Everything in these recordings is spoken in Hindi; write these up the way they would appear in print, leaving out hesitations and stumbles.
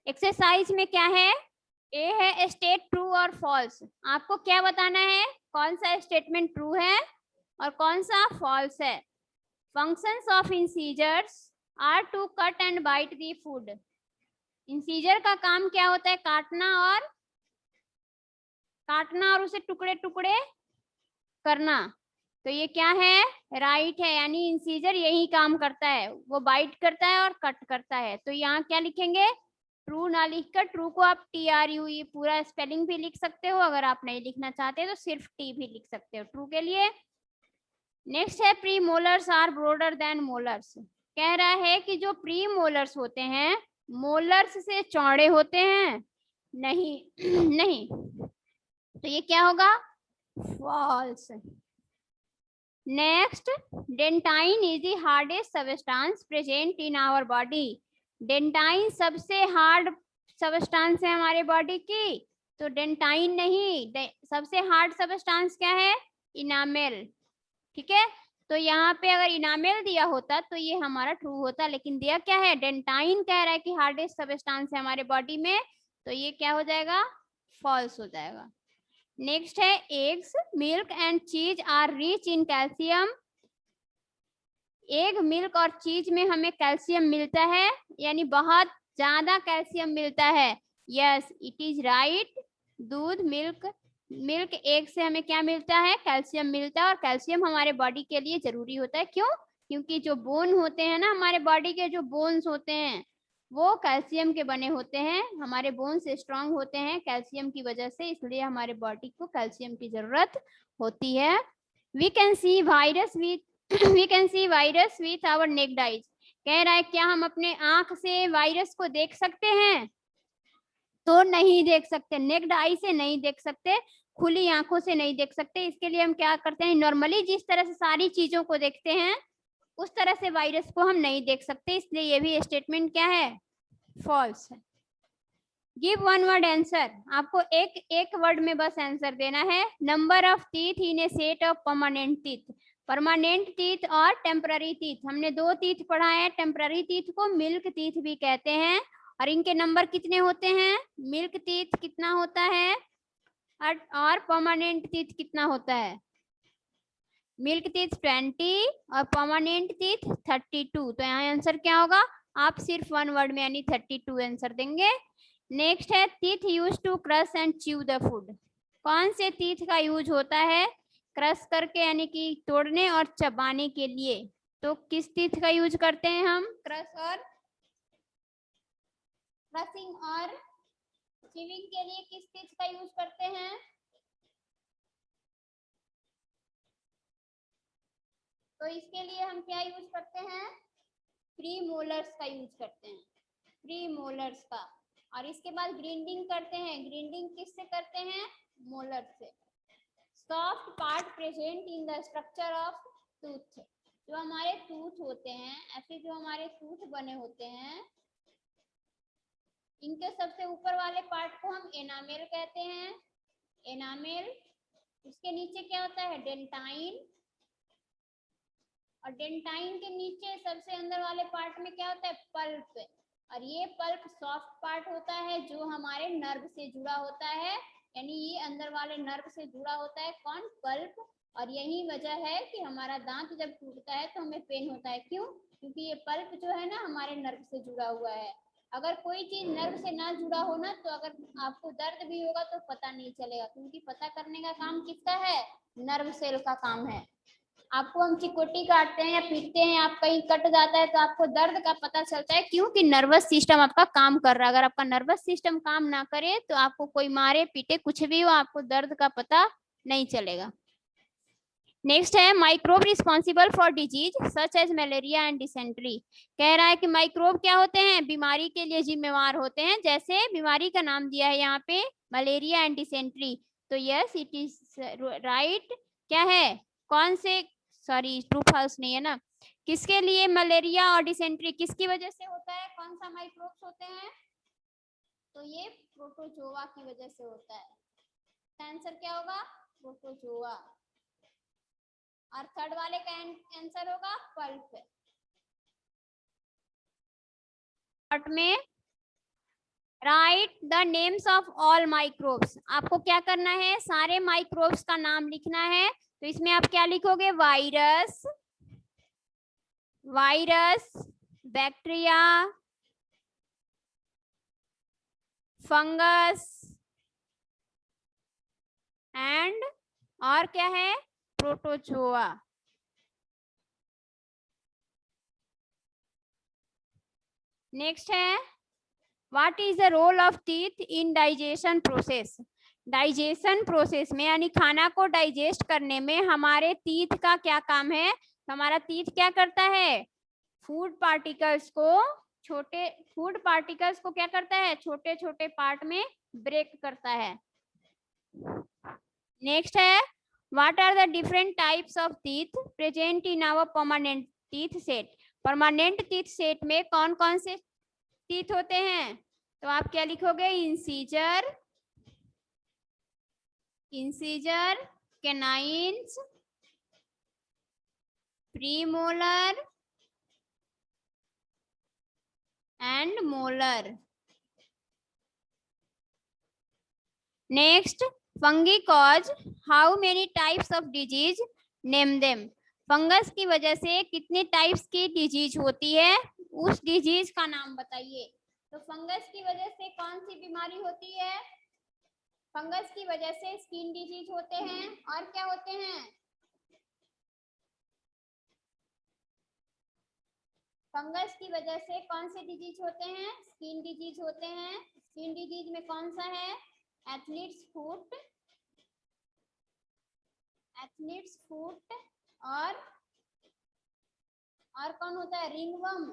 एक्सरसाइज में क्या है, ए है स्टेट ट्रू और फॉल्स। आपको क्या बताना है, कौन सा स्टेटमेंट ट्रू है और कौन सा फॉल्स है। Functions of incisors are to cut and bite the food. Incisor का काम क्या होता है, काटना और उसे टुकड़े टुकड़े करना। तो ये क्या है, राइट है, यानी इंसीजर यही काम करता है, वो बाइट करता है और कट करता है। तो यहाँ क्या लिखेंगे, ट्रू ना लिखकर, ट्रू को आप TRU ये पूरा स्पेलिंग भी लिख सकते हो, अगर आप नहीं लिखना चाहते तो सिर्फ टी भी लिख सकते हो ट्रू के लिए। नेक्स्ट है premolars are broader than molars. कह रहा है कि जो प्री मोलर्स होते हैं मोलर्स से चौड़े होते हैं, नहीं नहीं, तो ये क्या होगा, false. Next, dentine is the hardest substance present in our body. Dentine सबसे हार्ड सबस्टांस है हमारे बॉडी की, तो डेंटाइन नहीं, सबसे हार्ड सबस्टांस क्या है, इनामेल। ठीक है, तो यहाँ पे अगर इनामेल दिया होता तो ये हमारा ट्रू होता, लेकिन दिया क्या है, डेंटाइन कह रहा है कि हार्डेस्ट सबस्टांस है हमारे बॉडी में, तो ये क्या हो जाएगा, फॉल्स हो जाएगा। नेक्स्ट है eggs milk and cheese are rich in calcium. Egg milk और चीज में हमें कैल्शियम मिलता है, यानी बहुत ज्यादा कैल्शियम मिलता है। यस इट इज राइट, दूध मिल्क एग से हमें क्या मिलता है, कैल्शियम मिलता है, और कैल्शियम हमारे बॉडी के लिए जरूरी होता है। क्यों, क्योंकि जो बोन होते हैं ना, हमारे बॉडी के जो बोन्स होते हैं वो कैल्शियम के बने होते हैं, हमारे बोन्स स्ट्रांग होते हैं कैल्शियम की वजह से, इसलिए हमारे बॉडी को कैल्शियम की जरूरत होती है। We can see virus with our naked eyes. कह रहा है क्या हम अपने आंख से वायरस को देख सकते हैं, तो नहीं देख सकते, नेक्ड आई से नहीं देख सकते, खुली आंखों से नहीं देख सकते। इसके लिए हम क्या करते हैं, नॉर्मली जिस तरह से सारी चीजों को देखते हैं उस तरह से वायरस को हम नहीं देख सकते, इसलिए ये भी स्टेटमेंट क्या है, फॉल्स है। गिव वन वर्ड आंसर, आपको एक वर्ड में बस आंसर देना है। Number of teeth in A set of permanent teeth. Permanent teeth और टेम्पररी टीथ, हमने दो टीथ पढ़ा है, टेम्पररी टीथ को मिल्क टीथ भी कहते हैं, और इनके नंबर कितने होते हैं, मिल्क टीथ कितना होता है और परमानेंट टीथ कितना होता है, मिल्क टीथ 20 और परमानेंट टीथ 32। तो यहाँ आंसर क्या होगा, आप सिर्फ वन वर्ड में यानी 32 आंसर देंगे। नेक्स्ट है teeth use to crush and chew the food. कौन से टीथ का यूज होता है क्रश करके यानी कि तोड़ने और चबाने के लिए, तो किस टीथ का यूज करते हैं हम, क्रशिंग और च्यूइंग के लिए किस टीथ का यूज करते हैं, तो इसके लिए हम क्या यूज करते हैं, प्री मोलर्स का यूज करते हैं, प्री मोलर्स का। और इसके बाद ग्राइंडिंग करते हैं, ग्राइंडिंग किससे करते हैं, मोलर से। Soft part present in the structure of tooth. जो हमारे टूथ होते हैं, ऐसे जो हमारे टूथ बने होते हैं, इनके सबसे ऊपर वाले पार्ट को हम एनामेल कहते हैं, एनामेल। उसके नीचे क्या होता है, डेंटाइन, और डेंटाइन के नीचे सबसे अंदर वाले पार्ट में क्या होता है, पल्प। और ये पल्प सॉफ्ट पार्ट होता है जो हमारे नर्व से जुड़ा होता है, यानी ये अंदर वाले नर्व से जुड़ा होता है, कौन, पल्प। और यही वजह है कि हमारा दांत जब टूटता है तो हमें पेन होता है। क्यों, क्योंकि ये पल्प जो है ना हमारे नर्व से जुड़ा हुआ है। अगर कोई चीज नर्व से ना जुड़ा हो ना, तो अगर आपको दर्द भी होगा तो पता नहीं चलेगा, क्योंकि पता करने का काम किसका है, नर्व सेल का काम है। आपको हम चिकोटी काटते हैं या पीटते हैं, आप कहीं कट जाता है तो आपको दर्द का पता चलता है, क्योंकि नर्वस सिस्टम आपका काम कर रहा है। अगर आपका नर्वस सिस्टम काम ना करे तो आपको कोई मारे पीटे कुछ भी हो, आपको दर्द का पता नहीं चलेगा। नेक्स्ट है microbe responsible for disease such as malaria and dysentery. कह रहा है कि माइक्रोब क्या होते हैं, बीमारी के लिए जिम्मेवार होते हैं, जैसे बीमारी का नाम दिया है यहाँ पे मलेरिया एंड डिसेंट्री। तो यस इट इज राइट, क्या है, कौन से, सॉरी ट्रू फॉल्स नहीं है ना, किसके लिए मलेरिया और डिसेंट्री किसकी वजह से होता है, कौन सा माइक्रोब्स होते हैं, तो ये प्रोटोजोआ की वजह से होता है। आंसर क्या होगा, प्रोटोजोआ। और थर्ड वाले का आंसर होगा पल्प। पार्ट में right the names of all microbes. आपको क्या करना है, सारे माइक्रोब्स का नाम लिखना है। तो इसमें आप क्या लिखोगे, virus, virus, bacteria, fungus and, और क्या है, प्रोटोजोआ। नेक्स्ट है, what is the role of teeth in digestion process. Digestion process में यानी खाना को डाइजेस्ट करने में हमारे टीथ का क्या काम है। हमारा टीथ क्या करता है, फूड पार्टिकल्स को, छोटे फूड पार्टिकल्स को क्या करता है, छोटे छोटे पार्ट में ब्रेक करता है। नेक्स्ट है, what are the different types of teeth present in our permanent teeth set. Permanent teeth set में कौन कौन से टीथ होते हैं। तो आप क्या लिखोगे, incisor, incisor, canines, premolar and molar. Next, fungi cause how many types of disease, name them. Fungus की वजह से कितने टाइप्स की डिजीज होती है, उस डिजीज का नाम बताइए। तो फंगस की वजह से कौन सी बीमारी होती है, फंगस की वजह से स्किन डिजीज होते हैं, और क्या होते हैं, फंगस की वजह से कौन से डिजीज होते हैं, स्किन डिजीज होते हैं। स्किन डिजीज में कौन सा है, एथलीट्स फुट, एथलीट्स फुट, और कौन होता है, रिंगवर्म।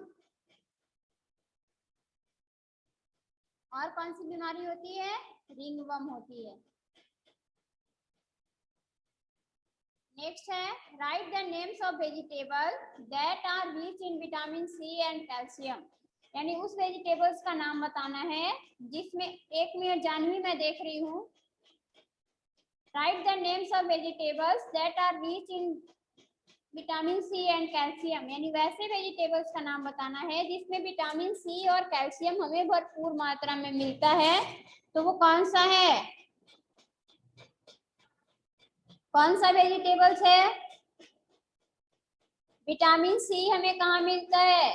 और कौन सी बीमारी होती है, रिंगवर्म होती है। नेक्स्ट है, write the names of vegetable that are rich in vitamin C and calcium. यानी उस वेजिटेबल्स का नाम बताना है जिसमें, एक मिनट जानवी मैं देख रही हूँ। Write the names of vegetables that are rich in vitamin C and calcium. यानी वैसे वेजिटेबल्स का नाम बताना है जिसमें विटामिन सी और कैल्शियम हमें भरपूर मात्रा में मिलता है। तो वो कौन सा है, कौन सा वेजिटेबल्स है, विटामिन सी हमें कहाँ मिलता है,